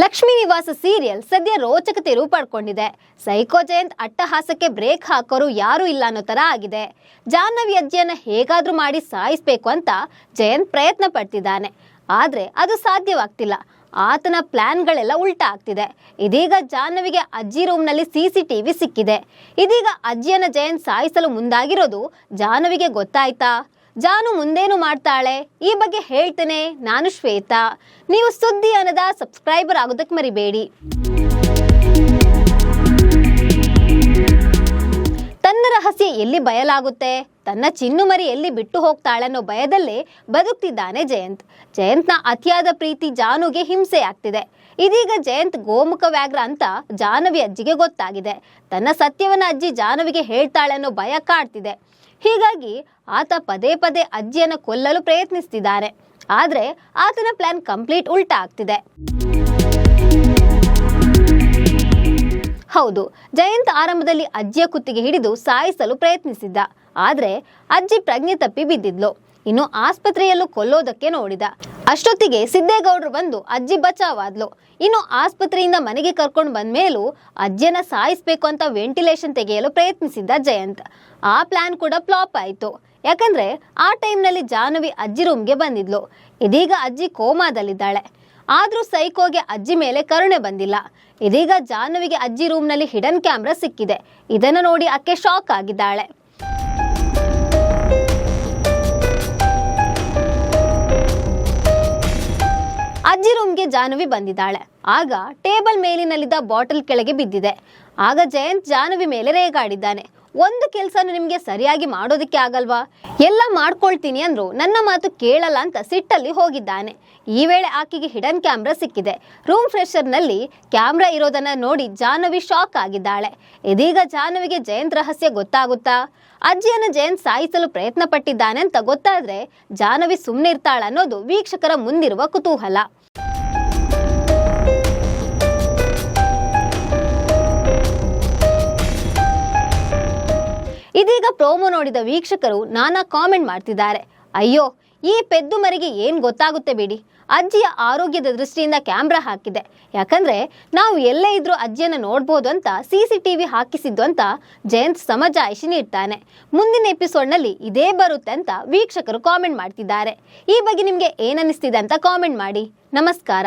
ಲಕ್ಷ್ಮೀ ನಿವಾಸ ಸೀರಿಯಲ್ ಸದ್ಯ ರೋಚಕ ತಿರುವು ಪಡ್ಕೊಂಡಿದೆ. ಸೈಕೋ ಜಯಂತ್ ಅಟ್ಟಹಾಸಕ್ಕೆ ಬ್ರೇಕ್ ಹಾಕೋರು ಯಾರು ಇಲ್ಲ ಅನ್ನೋ ತರ ಆಗಿದೆ. ಜಾಹ್ನವಿ ಅಜ್ಜಿಯನ್ನ ಹೇಗಾದ್ರೂ ಮಾಡಿ ಸಾಯಿಸ್ಬೇಕು ಅಂತ ಜಯಂತ್ ಪ್ರಯತ್ನ ಪಡ್ತಿದ್ದಾನೆ. ಆದ್ರೆ ಅದು ಸಾಧ್ಯವಾಗ್ತಿಲ್ಲ. ಆತನ ಪ್ಲಾನ್ಗಳೆಲ್ಲ ಉಲ್ಟಾ ಆಗ್ತಿದೆ. ಇದೀಗ ಜಾಹ್ನವಿಗೆ ಅಜ್ಜಿ ರೂಮ್ನಲ್ಲಿ CCTV ಸಿಕ್ಕಿದೆ. ಇದೀಗ ಅಜ್ಜಿಯನ್ನ ಜಯಂತ್ ಸಾಯಿಸಲು ಮುಂದಾಗಿರೋದು ಜಾಹ್ನವಿಗೆ ಗೊತ್ತಾಯ್ತಾ? ಜಾನು ಮುಂದೇನು ಮಾಡ್ತಾಳೆ? ಈ ಬಗ್ಗೆ ಹೇಳ್ತೇನೆ. ನಾನು ಶ್ವೇತಾ. ನೀವು ಸುದ್ದಿ ಅನ್ನದ ಸಬ್ಸ್ಕ್ರೈಬರ್ ಆಗೋದಕ್ಕೆ ಮರಿಬೇಡಿ. ತನ್ನ ರಹಸ್ಯ ಎಲ್ಲಿ ಬಯಲಾಗುತ್ತೆ, ತನ್ನ ಚಿನ್ನು ಮರಿ ಎಲ್ಲಿ ಬಿಟ್ಟು ಹೋಗ್ತಾಳೆ ಅನ್ನೋ ಭಯದಲ್ಲೇ ಬದುಕ್ತಿದ್ದಾನೆ ಜಯಂತ್. ಜಯಂತ್ನ ಅತಿಯಾದ ಪ್ರೀತಿ ಜಾನುಗೆ ಹಿಂಸೆ ಆಗ್ತಿದೆ. ಇದೀಗ ಜಯಂತ್ ಗೋಮುಖ ವ್ಯಾಘ್ರ ಅಂತ ಜಾಹ್ನವಿ ಅಜ್ಜಿಗೆ ಗೊತ್ತಾಗಿದೆ. ತನ್ನ ಸತ್ಯವನ್ನ ಅಜ್ಜಿ ಜಾಹ್ನವಿಗೆ ಹೇಳ್ತಾಳೆ ಅನ್ನೋ ಭಯ ಕಾಡ್ತಿದೆ. ಹೀಗಾಗಿ ಆತ ಪದೇ ಪದೇ ಅಜ್ಜಿಯನ್ನು ಕೊಲ್ಲಲು ಪ್ರಯತ್ನಿಸ್ತಿದ್ದಾರೆ. ಆದ್ರೆ ಆತನ ಪ್ಲಾನ್ ಕಂಪ್ಲೀಟ್ ಉಲ್ಟಾ ಆಗ್ತಿದೆ. ಹೌದು, ಜಯಂತ್ ಆರಂಭದಲ್ಲಿ ಅಜ್ಜಿಯ ಕುತ್ತಿಗೆ ಹಿಡಿದು ಸಾಯಿಸಲು ಪ್ರಯತ್ನಿಸಿದ್ದ. ಆದ್ರೆ ಅಜ್ಜಿ ಪ್ರಜ್ಞೆ ತಪ್ಪಿ ಬಿದ್ದಿದ್ಲು. ಇನ್ನು ಆಸ್ಪತ್ರೆಯಲ್ಲೂ ಕೊಲ್ಲೋದಕ್ಕೆ ನೋಡಿದ. ಅಷ್ಟೊತ್ತಿಗೆ ಸಿದ್ದೇಗೌಡರು ಬಂದು ಅಜ್ಜಿ ಬಚಾವಾದ್ಲು. ಇನ್ನು ಆಸ್ಪತ್ರೆಯಿಂದ ಮನೆಗೆ ಕರ್ಕೊಂಡು ಬಂದ ಮೇಲೂ ಅಜ್ಜಿಯನ್ನ ಸಾಯಿಸ್ಬೇಕು ಅಂತ ವೆಂಟಿಲೇಷನ್ ತೆಗೆಯಲು ಪ್ರಯತ್ನಿಸಿದ್ದ ಜಯಂತ್. ಆ ಪ್ಲಾನ್ ಕೂಡ ಫ್ಲಾಪ್ ಆಯ್ತು. ಯಾಕಂದ್ರೆ ಆ ಟೈಮ್ನಲ್ಲಿ ಜಾಹ್ನವಿ ಅಜ್ಜಿ ರೂಮ್ಗೆ ಬಂದಿದ್ಲು. ಇದೀಗ ಅಜ್ಜಿ ಕೋಮಾದಲ್ಲಿದ್ದಾಳೆ. ಆದ್ರೂ ಸೈಕೋಗೆ ಅಜ್ಜಿ ಮೇಲೆ ಕರುಣೆ ಬಂದಿಲ್ಲ. ಇದೀಗ ಜಾಹ್ನವಿಗೆ ಅಜ್ಜಿ ರೂಮ್ನಲ್ಲಿ ಹಿಡನ್ ಕ್ಯಾಮ್ರಾ ಸಿಕ್ಕಿದೆ. ಇದನ್ನು ನೋಡಿ ಆಕೆ ಶಾಕ್ ಆಗಿದ್ದಾಳೆ. ಅಜ್ಜಿ ರೂಮ್ಗೆ ಜಾಹ್ನವಿ ಬಂದಿದ್ದಾಳೆ. ಆಗ ಟೇಬಲ್ ಮೇಲಿನಲ್ಲಿದ್ದ ಬಾಟಲ್ ಕೆಳಗೆ ಬಿದ್ದಿದೆ. ಆಗ ಜಯಂತ್ ಜಾಹ್ನವಿ ಮೇಲೆ ರೇಗಾಡಿದ್ದಾನೆ. ಒಂದು ಕೆಲಸನೂ ನಿಮ್ಗೆ ಸರಿಯಾಗಿ ಮಾಡೋದಕ್ಕೆ ಆಗಲ್ವಾ? ಎಲ್ಲ ಮಾಡ್ಕೊಳ್ತೀನಿ ಅಂದ್ರು ನನ್ನ ಮಾತು ಕೇಳಲ್ಲ ಅಂತ ಸಿಟ್ಟಲ್ಲಿ ಹೋಗಿದ್ದಾನೆ. ಈ ವೇಳೆ ಆಕೆಗೆ ಹಿಡನ್ ಕ್ಯಾಮ್ರಾ ಸಿಕ್ಕಿದೆ. ರೂಮ್ ಫ್ರೆಶರ್ನಲ್ಲಿ ಕ್ಯಾಮ್ರಾ ಇರೋದನ್ನ ನೋಡಿ ಜಾಹ್ನವಿ ಶಾಕ್ ಆಗಿದ್ದಾಳೆ. ಇದೀಗ ಜಾಹ್ನವಿಗೆ ಜಯಂತ್ ರಹಸ್ಯ ಗೊತ್ತಾಗುತ್ತಾ? ಅಜ್ಜಿಯನ್ನು ಜಯಂತ್ ಸಾಯಿಸಲು ಪ್ರಯತ್ನ ಪಟ್ಟಿದ್ದಾನೆ ಅಂತ ಗೊತ್ತಾದ್ರೆ ಜಾಹ್ನವಿ ಸುಮ್ಮನೆ ಇರ್ತಾಳ ಅನ್ನೋದು ವೀಕ್ಷಕರ ಮುಂದಿರುವ ಕುತೂಹಲ. ಇದೀಗ ಪ್ರೋಮೋ ನೋಡಿದ ವೀಕ್ಷಕರು ನಾನಾ ಕಾಮೆಂಟ್ ಮಾಡ್ತಿದ್ದಾರೆ. ಅಯ್ಯೋ, ಈ ಪೆದ್ದು ಮರಿಗೆ ಏನ್ ಗೊತ್ತಾಗುತ್ತೆ ಬಿಡಿ. ಅಜ್ಜಿಯ ಆರೋಗ್ಯದ ದೃಷ್ಟಿಯಿಂದ ಕ್ಯಾಮ್ರಾ ಹಾಕಿದೆ. ಯಾಕಂದ್ರೆ ನಾವು ಎಲ್ಲೇ ಇದ್ರೂ ಅಜ್ಜಿಯನ್ನು ನೋಡ್ಬೋದು ಅಂತ CCTV ಹಾಕಿಸಿದ್ದು ಅಂತ ಜಯಂತ್ ಸಮಜಾಯಿಷಿ ನೀಡ್ತಾನೆ. ಮುಂದಿನ ಎಪಿಸೋಡ್ನಲ್ಲಿ ಇದೇ ಬರುತ್ತೆ ಅಂತ ವೀಕ್ಷಕರು ಕಾಮೆಂಟ್ ಮಾಡ್ತಿದ್ದಾರೆ. ಈ ಬಗ್ಗೆ ನಿಮ್ಗೆ ಏನನ್ನಿಸ್ತಿದೆ ಅಂತ ಕಾಮೆಂಟ್ ಮಾಡಿ. ನಮಸ್ಕಾರ.